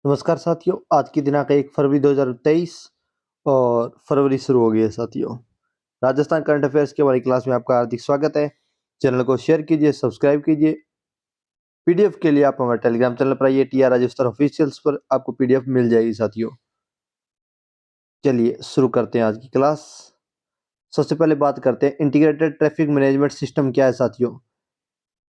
नमस्कार साथियों, आज की दिनांक 1 फरवरी 2023 और फरवरी शुरू हो गई है साथियों। राजस्थान करंट अफेयर्स की हमारी क्लास में आपका हार्दिक स्वागत है। चैनल को शेयर कीजिए, सब्सक्राइब कीजिए। पीडीएफ के लिए आप हमारे टेलीग्राम चैनल पर आइए, TR राजस्थान ऑफिशियल्स पर आपको पीडीएफ मिल जाएगी साथियों। चलिए शुरू करते हैं आज की क्लास। सबसे पहले बात करते हैं इंटीग्रेटेड ट्रैफिक मैनेजमेंट सिस्टम क्या है साथियों।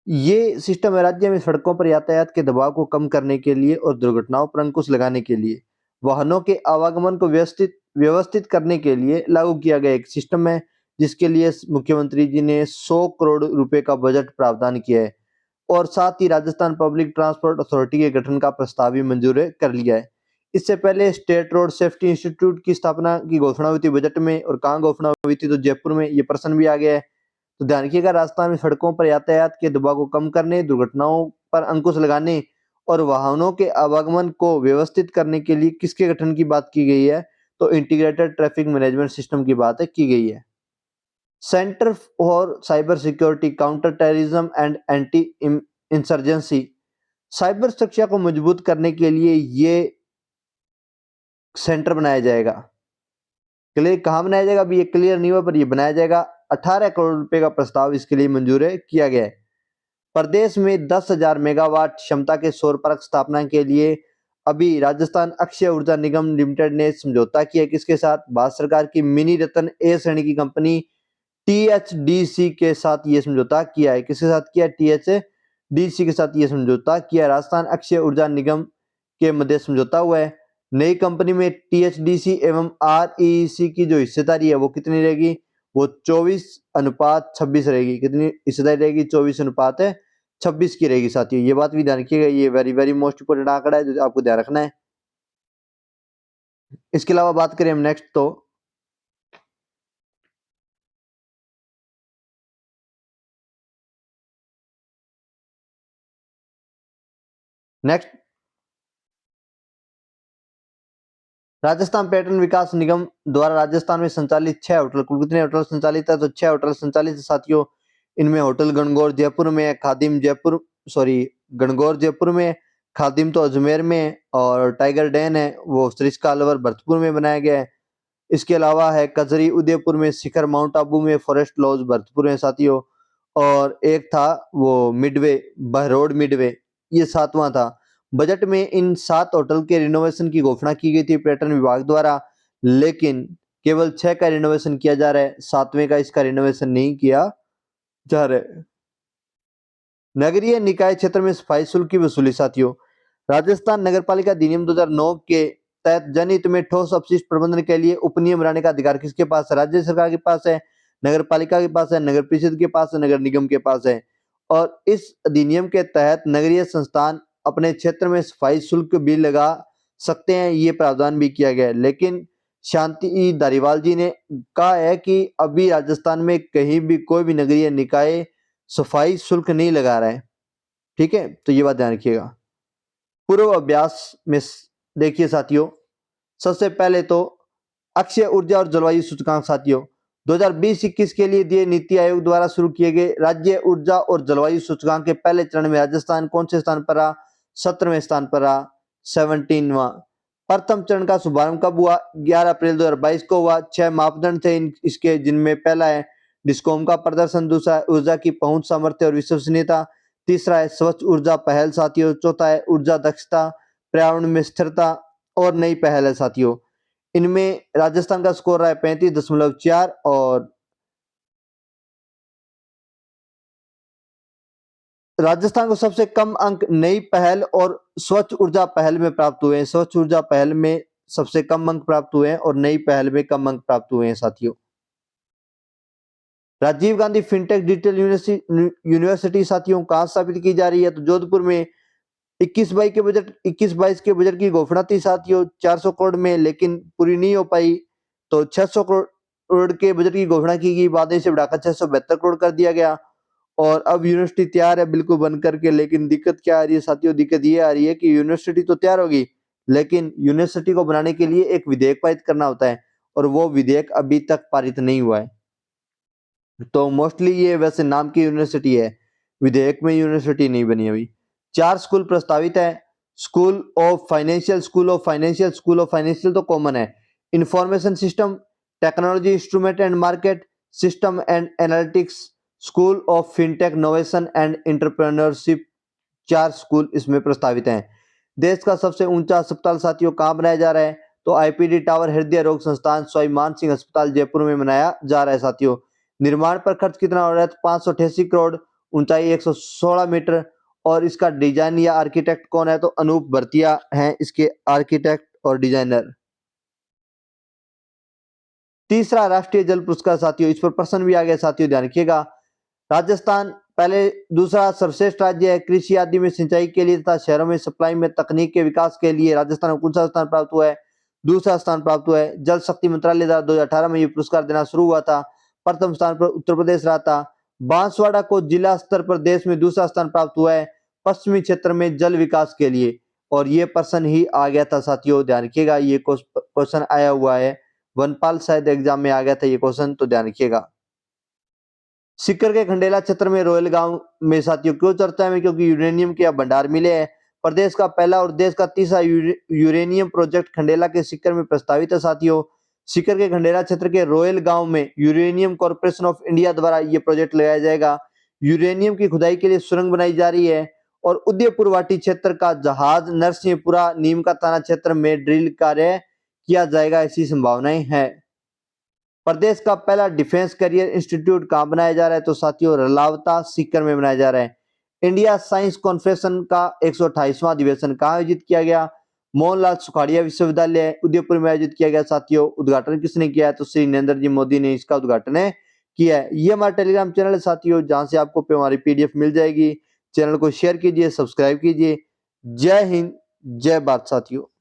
ये सिस्टम है राज्य में सड़कों पर यातायात के दबाव को कम करने के लिए और दुर्घटनाओं पर अंकुश लगाने के लिए वाहनों के आवागमन को व्यवस्थित करने के लिए लागू किया गया एक सिस्टम है, जिसके लिए मुख्यमंत्री जी ने 100 करोड़ रुपए का बजट प्रावधान किया है और साथ ही राजस्थान पब्लिक ट्रांसपोर्ट अथॉरिटी के गठन का प्रस्ताव भी मंजूर कर लिया है। इससे पहले स्टेट रोड सेफ्टी इंस्टीट्यूट की स्थापना की घोषणा हुई थी बजट में, और कहाँ घोषणा हुई थी, तो जयपुर में। ये प्रश्न भी आ गया है, तो ध्यान रखिएगा। राजस्थान में सड़कों पर यातायात के दबाव को कम करने, दुर्घटनाओं पर अंकुश लगाने और वाहनों के आवागमन को व्यवस्थित करने के लिए किसके गठन की बात की गई है, तो इंटीग्रेटेड ट्रैफिक मैनेजमेंट सिस्टम की बात की गई है। Centre for cyber security, counter terrorism and anti insurgency, cyber सुरक्षा को मजबूत करने के लिए ये सेंटर बनाया जाएगा। क्लियर, कहाँ बनाया जाएगा अभी ये क्लियर नहीं हुआ, पर ये बनाया जाएगा। 18 करोड़ रुपए का प्रस्ताव इसके लिए मंजूर किया गया है। प्रदेश में 10,000 मेगावाट क्षमता के सौर पार्क स्थापना के लिए अभी राजस्थान अक्षय ऊर्जा निगम लिमिटेड ने समझौता किया। किसके साथ? भारत सरकार की मिनी रत्न ए श्रेणी की कंपनी THDC के साथ ये समझौता किया है। किसके साथ किया? THDC के साथ ये समझौता किया। राजस्थान अक्षय ऊर्जा निगम के मध्य समझौता हुआ है। नई कंपनी में THDC एवं REC की जो हिस्सेदारी है वो कितनी रहेगी? वो 24:26 रहेगी। कितनी हिस्सेदारी रहेगी? 24:26 की रहेगी साथियों। ये बात भी ध्यान रखिएगा, ये वेरी वेरी मोस्ट इंपोर्टेंट आंकड़ा है जो आपको ध्यान रखना है। इसके अलावा बात करें हम नेक्स्ट, तो नेक्स्ट राजस्थान पर्यटन विकास निगम द्वारा राजस्थान में संचालित 6 होटल, कुल कितने होटल संचालित है? तो 6 होटल संचालित है साथियों। इनमें होटल गणगौर जयपुर में, खादिम जयपुर, सॉरी गणगौर जयपुर में, खादिम तो अजमेर में, और टाइगर डैन है वो सरिस्का अलवर भरतपुर में बनाया गया है। इसके अलावा है कजरी उदयपुर में, शिखर माउंट आबू में, फॉरेस्ट लॉज भरतपुर में साथियों, और एक था वो मिडवे, बहरोड मिडवे, ये 7वां था। बजट में इन 7 होटल के रिनोवेशन की घोषणा की गई थी पर्यटन विभाग द्वारा, लेकिन केवल 6 का रिनोवेशन किया जा रहा है, 7वें का इसका रिनोवेशन नहीं किया जा रहा है। नगरीय निकाय क्षेत्र में सफाई शुल्क की वसूली साथियों। राजस्थान नगरपालिका अधिनियम 2009 के तहत जनहित में ठोस अपशिष्ट प्रबंधन के लिए उपनियम बनाने का अधिकार किसके पास है? राज्य सरकार के पास है, नगर पालिका के पास है, नगर परिषद के पास है, नगर निगम के पास है। और इस अधिनियम के तहत नगरीय संस्थान अपने क्षेत्र में सफाई शुल्क भी लगा सकते हैं, ये प्रावधान भी किया गया है। लेकिन शांति धारीवाल जी ने कहा है कि अभी राजस्थान में कहीं भी कोई भी नगरीय निकाय सफाई शुल्क नहीं लगा रहा है। ठीक है, तो ये बात ध्यान रखिएगा। पूर्व अभ्यास में देखिए साथियों, सबसे पहले तो अक्षय ऊर्जा और जलवायु सूचकांक साथियों 2020-21 के लिए दिए नीति आयोग द्वारा शुरू किए गए राज्य ऊर्जा और जलवायु सूचकांक के पहले चरण में राजस्थान कौन से स्थान पर रहा? 17वें स्थान पर रहा, 17वां। प्रथम चरण का शुभारंभ कब हुआ? 11 अप्रैल 2022 को हुआ। 6 मापदंड थे इसके, जिनमें पहला है डिस्कॉम का प्रदर्शन, दूसरा है ऊर्जा की पहुंच, सामर्थ्य और विश्वसनीयता, तीसरा है स्वच्छ ऊर्जा पहल साथियों, चौथा है ऊर्जा दक्षता, पर्यावरण में स्थिरता और नई पहल है साथियों। इनमें राजस्थान का स्कोर रहा है 35.4, और राजस्थान को सबसे कम अंक नई पहल और स्वच्छ ऊर्जा पहल में प्राप्त हुए हैं। स्वच्छ ऊर्जा पहल में सबसे कम अंक प्राप्त हुए हैं और नई पहल में कम अंक प्राप्त हुए हैं साथियों। Rajiv Gandhi fintech digital university साथियों कहाँ स्थापित की जा रही है? तो जोधपुर में। 21-22 के बजट की घोषणा थी साथियों 400 करोड़ में, लेकिन पूरी नहीं हो पाई, तो 600 करोड़ के बजट की घोषणा की गई, बाद से बढ़ाकर 672 करोड़ कर दिया गया। और अब यूनिवर्सिटी तैयार है बिल्कुल बन करके, लेकिन दिक्कत क्या आ रही है साथियों? दिक्कत ये आ रही है कि यूनिवर्सिटी तो तैयार होगी, लेकिन यूनिवर्सिटी को बनाने के लिए एक विधेयक पारित करना होता है, और वो विधेयक अभी तक पारित नहीं हुआ है। तो मोस्टली ये वैसे नाम की यूनिवर्सिटी है, विधेयक में यूनिवर्सिटी नहीं बनी अभी। 4 स्कूल प्रस्तावित है, school of financial, school of financial, school of financial तो कॉमन है। Information system, technology, instrument and market, system and analytics, school of fintech, novation and entrepreneurship, 4 school इसमें प्रस्तावित हैं। देश का सबसे ऊंचा अस्पताल साथियों कहाँ बनाया जा रहा है? तो आईपीडी टावर हृदय रोग संस्थान स्वामी मान सिंह अस्पताल जयपुर में बनाया जा रहा है साथियों। निर्माण पर खर्च कितना हो रहा है? तो 588 करोड़, ऊंचाई 116 मीटर। और इसका डिजाइन या आर्किटेक्ट कौन है? तो अनूप भरतिया हैं इसके आर्किटेक्ट और डिजाइनर। तीसरा राष्ट्रीय जल पुरस्कार साथियों, इस पर प्रश्न भी आ गया साथियों, ध्यान रखिएगा। राजस्थान पहले दूसरा सर्वश्रेष्ठ राज्य है कृषि आदि में सिंचाई के लिए तथा शहरों में सप्लाई में तकनीक के विकास के लिए। राजस्थान को कौन सा स्थान प्राप्त हुआ है? दूसरा स्थान प्राप्त हुआ है। जल शक्ति मंत्रालय द्वारा 2018 में ये पुरस्कार देना शुरू हुआ था। प्रथम स्थान पर उत्तर प्रदेश रहा था। बांसवाड़ा को जिला स्तर पर देश में दूसरा स्थान प्राप्त हुआ है पश्चिमी क्षेत्र में जल विकास के लिए। और ये प्रश्न ही आ गया था साथियों, ध्यान रखिएगा, ये क्वेश्चन आया हुआ है, वनपाल शायद एग्जाम में आ गया था ये क्वेश्चन, तो ध्यान रखिएगा। सीकर के खंडेला क्षेत्र में रोयल गांव में साथियों क्यों चर्चा में? क्योंकि यूरेनियम के भंडार मिले हैं। प्रदेश का पहला और देश का तीसरा यूरेनियम प्रोजेक्ट खंडेला के सीकर में प्रस्तावित है साथियों। सीकर के खंडेला क्षेत्र के रोयल गांव में यूरेनियम कॉर्पोरेशन ऑफ इंडिया द्वारा यह प्रोजेक्ट लगाया जाएगा। यूरेनियम की खुदाई के लिए सुरंग बनाई जा रही है। और उदयपुर वाटी क्षेत्र का जहाज नरसिंहपुरा नीम का थाना क्षेत्र में ड्रिल कार्य किया जाएगा, ऐसी संभावनाएं हैं। प्रदेश का पहला डिफेंस करियर इंस्टीट्यूट कहाँ बनाया जा रहा है? तो साथियों रलावता सीकर में बनाया जा रहा है। इंडिया साइंस कॉन्फ्रेंशन का 128वां अधिवेशन कहाँ आयोजित किया गया? मोहनलाल सुखाड़िया विश्वविद्यालय उदयपुर में आयोजित किया गया साथियों। उद्घाटन किसने किया है? तो श्री नरेंद्र जी मोदी ने इसका उद्घाटन किया है। ये हमारा टेलीग्राम चैनल है साथियों, जहां से आपको हमारी पीडीएफ मिल जाएगी। चैनल को शेयर कीजिए, सब्सक्राइब कीजिए। जय हिंद, जय भारत साथियों।